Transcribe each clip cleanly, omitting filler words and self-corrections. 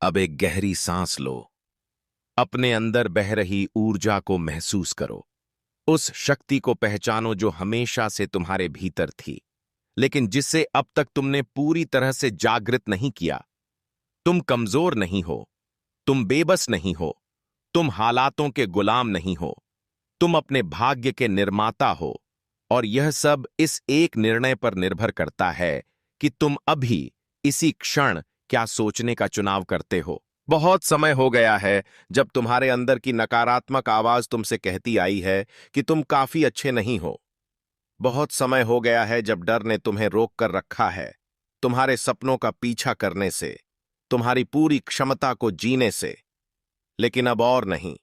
अब एक गहरी सांस लो। अपने अंदर बह रही ऊर्जा को महसूस करो। उस शक्ति को पहचानो जो हमेशा से तुम्हारे भीतर थी, लेकिन जिसे अब तक तुमने पूरी तरह से जागृत नहीं किया। तुम कमजोर नहीं हो, तुम बेबस नहीं हो, तुम हालातों के गुलाम नहीं हो, तुम अपने भाग्य के निर्माता हो। और यह सब इस एक निर्णय पर निर्भर करता है कि तुम अभी इसी क्षण क्या सोचने का चुनाव करते हो। बहुत समय हो गया है जब तुम्हारे अंदर की नकारात्मक आवाज तुमसे कहती आई है कि तुम काफी अच्छे नहीं हो। बहुत समय हो गया है जब डर ने तुम्हें रोक कर रखा है, तुम्हारे सपनों का पीछा करने से, तुम्हारी पूरी क्षमता को जीने से। लेकिन अब और नहीं।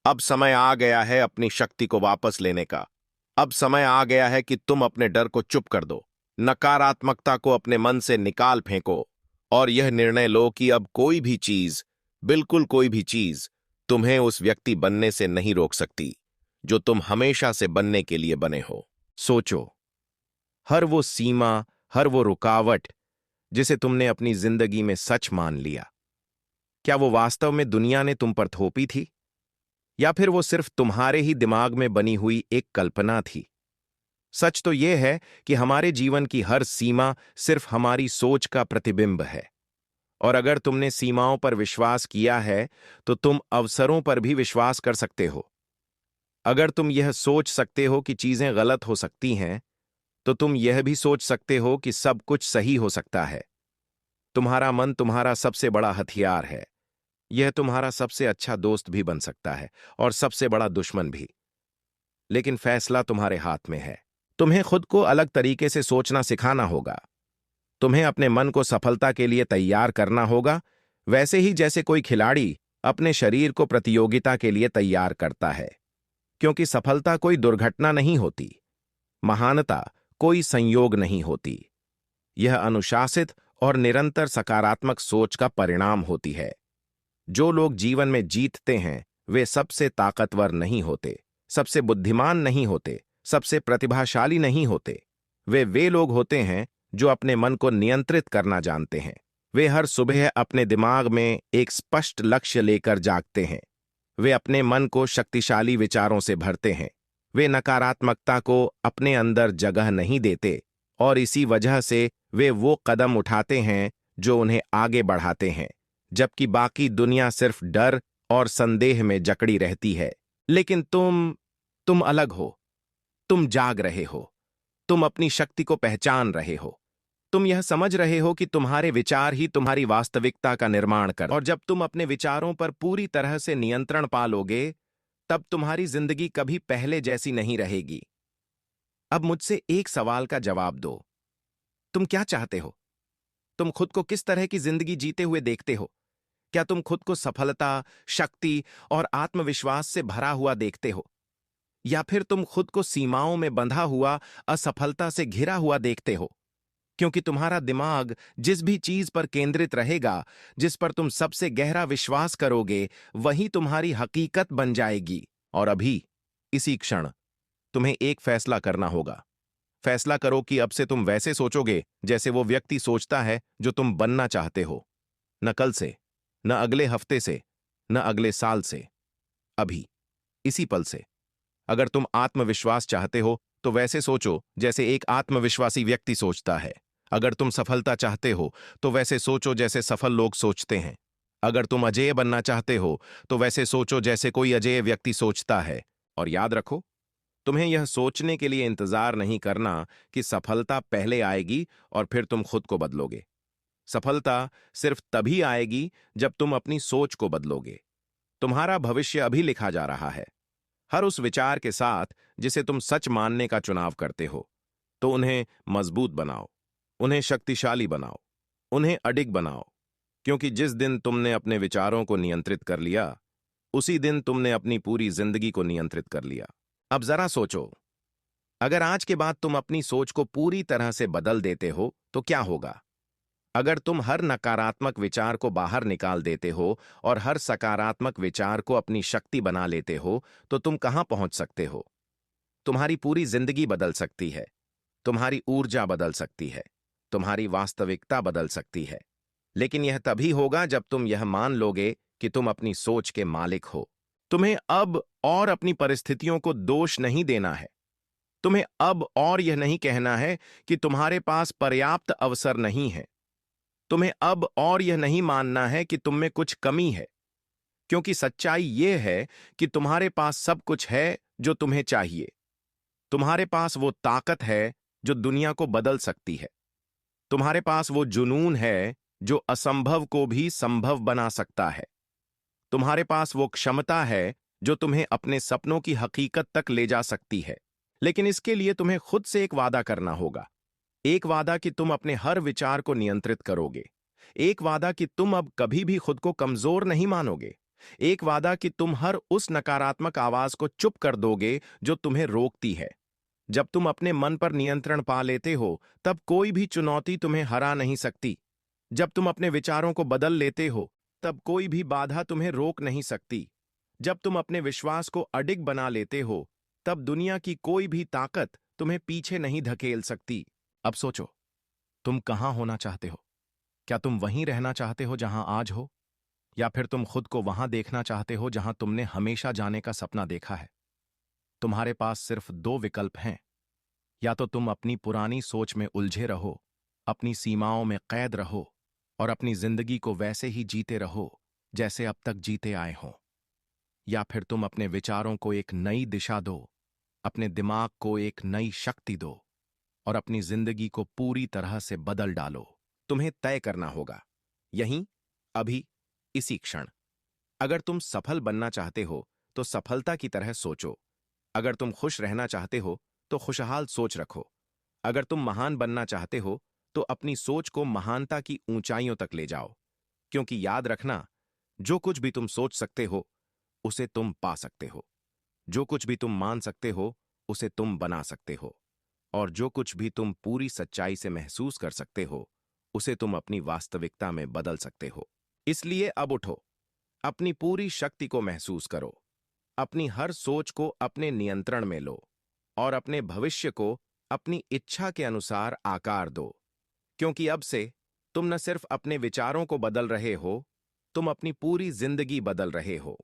अब समय आ गया है अपनी शक्ति को वापस लेने का। अब समय आ गया है कि तुम अपने डर को चुप कर दो, नकारात्मकता को अपने मन से निकाल फेंको और यह निर्णय लो कि अब कोई भी चीज, बिल्कुल कोई भी चीज, तुम्हें उस व्यक्ति बनने से नहीं रोक सकती जो तुम हमेशा से बनने के लिए बने हो। सोचो, हर वो सीमा, हर वो रुकावट जिसे तुमने अपनी जिंदगी में सच मान लिया, क्या वो वास्तव में दुनिया ने तुम पर थोपी थी, या फिर वो सिर्फ तुम्हारे ही दिमाग में बनी हुई एक कल्पना थी? सच तो यह है कि हमारे जीवन की हर सीमा सिर्फ हमारी सोच का प्रतिबिंब है। और अगर तुमने सीमाओं पर विश्वास किया है, तो तुम अवसरों पर भी विश्वास कर सकते हो। अगर तुम यह सोच सकते हो कि चीजें गलत हो सकती हैं, तो तुम यह भी सोच सकते हो कि सब कुछ सही हो सकता है। तुम्हारा मन तुम्हारा सबसे बड़ा हथियार है। यह तुम्हारा सबसे अच्छा दोस्त भी बन सकता है और सबसे बड़ा दुश्मन भी। लेकिन फैसला तुम्हारे हाथ में है। तुम्हें खुद को अलग तरीके से सोचना सिखाना होगा। तुम्हें अपने मन को सफलता के लिए तैयार करना होगा, वैसे ही जैसे कोई खिलाड़ी अपने शरीर को प्रतियोगिता के लिए तैयार करता है। क्योंकि सफलता कोई दुर्घटना नहीं होती, महानता कोई संयोग नहीं होती। यह अनुशासित और निरंतर सकारात्मक सोच का परिणाम होती है। जो लोग जीवन में जीतते हैं, वे सबसे ताकतवर नहीं होते, सबसे बुद्धिमान नहीं होते, सबसे प्रतिभाशाली नहीं होते। वे लोग होते हैं जो अपने मन को नियंत्रित करना जानते हैं। वे हर सुबह अपने दिमाग में एक स्पष्ट लक्ष्य लेकर जागते हैं। वे अपने मन को शक्तिशाली विचारों से भरते हैं। वे नकारात्मकता को अपने अंदर जगह नहीं देते, और इसी वजह से वे वो कदम उठाते हैं जो उन्हें आगे बढ़ाते हैं, जबकि बाकी दुनिया सिर्फ डर और संदेह में जकड़ी रहती है। लेकिन तुम अलग हो। तुम जाग रहे हो। तुम अपनी शक्ति को पहचान रहे हो। तुम यह समझ रहे हो कि तुम्हारे विचार ही तुम्हारी वास्तविकता का निर्माण कर, और जब तुम अपने विचारों पर पूरी तरह से नियंत्रण पा लोगे, तब तुम्हारी जिंदगी कभी पहले जैसी नहीं रहेगी। अब मुझसे एक सवाल का जवाब दो। तुम क्या चाहते हो? तुम खुद को किस तरह की जिंदगी जीते हुए देखते हो? क्या तुम खुद को सफलता, शक्ति और आत्मविश्वास से भरा हुआ देखते हो? या फिर तुम खुद को सीमाओं में बंधा हुआ, असफलता से घिरा हुआ देखते हो? क्योंकि तुम्हारा दिमाग जिस भी चीज पर केंद्रित रहेगा, जिस पर तुम सबसे गहरा विश्वास करोगे, वही तुम्हारी हकीकत बन जाएगी। और अभी, इसी क्षण, तुम्हें एक फैसला करना होगा। फैसला करो कि अब से तुम वैसे सोचोगे जैसे वो व्यक्ति सोचता है जो तुम बनना चाहते हो। न कल से, न अगले हफ्ते से, न अगले साल से। अभी, इसी पल से। अगर तुम आत्मविश्वास चाहते हो, तो वैसे सोचो जैसे एक आत्मविश्वासी व्यक्ति सोचता है। अगर तुम सफलता चाहते हो, तो वैसे सोचो जैसे सफल लोग सोचते हैं। अगर तुम अजेय बनना चाहते हो, तो वैसे सोचो जैसे कोई अजेय व्यक्ति सोचता है। और याद रखो, तुम्हें यह सोचने के लिए इंतजार नहीं करना कि सफलता पहले आएगी और फिर तुम खुद को बदलोगे। सफलता सिर्फ तभी आएगी जब तुम अपनी सोच को बदलोगे। तुम्हारा भविष्य अभी लिखा जा रहा है, हर उस विचार के साथ जिसे तुम सच मानने का चुनाव करते हो। तो उन्हें मजबूत बनाओ, उन्हें शक्तिशाली बनाओ, उन्हें अडिग बनाओ। क्योंकि जिस दिन तुमने अपने विचारों को नियंत्रित कर लिया, उसी दिन तुमने अपनी पूरी जिंदगी को नियंत्रित कर लिया। अब जरा सोचो, अगर आज के बाद तुम अपनी सोच को पूरी तरह से बदल देते हो, तो क्या होगा? अगर तुम हर नकारात्मक विचार को बाहर निकाल देते हो और हर सकारात्मक विचार को अपनी शक्ति बना लेते हो, तो तुम कहां पहुंच सकते हो? तुम्हारी पूरी जिंदगी बदल सकती है, तुम्हारी ऊर्जा बदल सकती है, तुम्हारी वास्तविकता बदल सकती है। लेकिन यह तभी होगा जब तुम यह मान लोगे कि तुम अपनी सोच के मालिक हो। तुम्हें अब और अपनी परिस्थितियों को दोष नहीं देना है। तुम्हें अब और यह नहीं कहना है कि तुम्हारे पास पर्याप्त अवसर नहीं है। तुम्हें अब और यह नहीं मानना है कि तुम में कुछ कमी है, क्योंकि सच्चाई यह है कि तुम्हारे पास सब कुछ है जो तुम्हें चाहिए। तुम्हारे पास वो ताकत है जो दुनिया को बदल सकती है। तुम्हारे पास वो जुनून है जो असंभव को भी संभव बना सकता है। तुम्हारे पास वो क्षमता है जो तुम्हें अपने सपनों की हकीकत तक ले जा सकती है। लेकिन इसके लिए तुम्हें खुद से एक वादा करना होगा। एक वादा कि तुम अपने हर विचार को नियंत्रित करोगे। एक वादा कि तुम अब कभी भी खुद को कमजोर नहीं मानोगे। एक वादा कि तुम हर उस नकारात्मक आवाज को चुप कर दोगे जो तुम्हें रोकती है। जब तुम अपने मन पर नियंत्रण पा लेते हो, तब कोई भी चुनौती तुम्हें हरा नहीं सकती। जब तुम अपने विचारों को बदल लेते हो, तब कोई भी बाधा तुम्हें रोक नहीं सकती। जब तुम अपने विश्वास को अडिग बना लेते हो, तब दुनिया की कोई भी ताकत तुम्हें पीछे नहीं धकेल सकती। अब सोचो, तुम कहां होना चाहते हो? क्या तुम वहीं रहना चाहते हो जहां आज हो, या फिर तुम खुद को वहां देखना चाहते हो जहां तुमने हमेशा जाने का सपना देखा है? तुम्हारे पास सिर्फ दो विकल्प हैं। या तो तुम अपनी पुरानी सोच में उलझे रहो, अपनी सीमाओं में कैद रहो और अपनी जिंदगी को वैसे ही जीते रहो जैसे अब तक जीते आए हों, या फिर तुम अपने विचारों को एक नई दिशा दो, अपने दिमाग को एक नई शक्ति दो और अपनी जिंदगी को पूरी तरह से बदल डालो। तुम्हें तय करना होगा, यहीं, अभी, इसी क्षण। अगर तुम सफल बनना चाहते हो तो सफलता की तरह सोचो। अगर तुम खुश रहना चाहते हो तो खुशहाल सोच रखो। अगर तुम महान बनना चाहते हो तो अपनी सोच को महानता की ऊंचाइयों तक ले जाओ। क्योंकि याद रखना, जो कुछ भी तुम सोच सकते हो उसे तुम पा सकते हो। जो कुछ भी तुम मान सकते हो उसे तुम बना सकते हो। और जो कुछ भी तुम पूरी सच्चाई से महसूस कर सकते हो उसे तुम अपनी वास्तविकता में बदल सकते हो। इसलिए अब उठो, अपनी पूरी शक्ति को महसूस करो, अपनी हर सोच को अपने नियंत्रण में लो और अपने भविष्य को अपनी इच्छा के अनुसार आकार दो। क्योंकि अब से तुम न सिर्फ अपने विचारों को बदल रहे हो, तुम अपनी पूरी जिंदगी बदल रहे हो।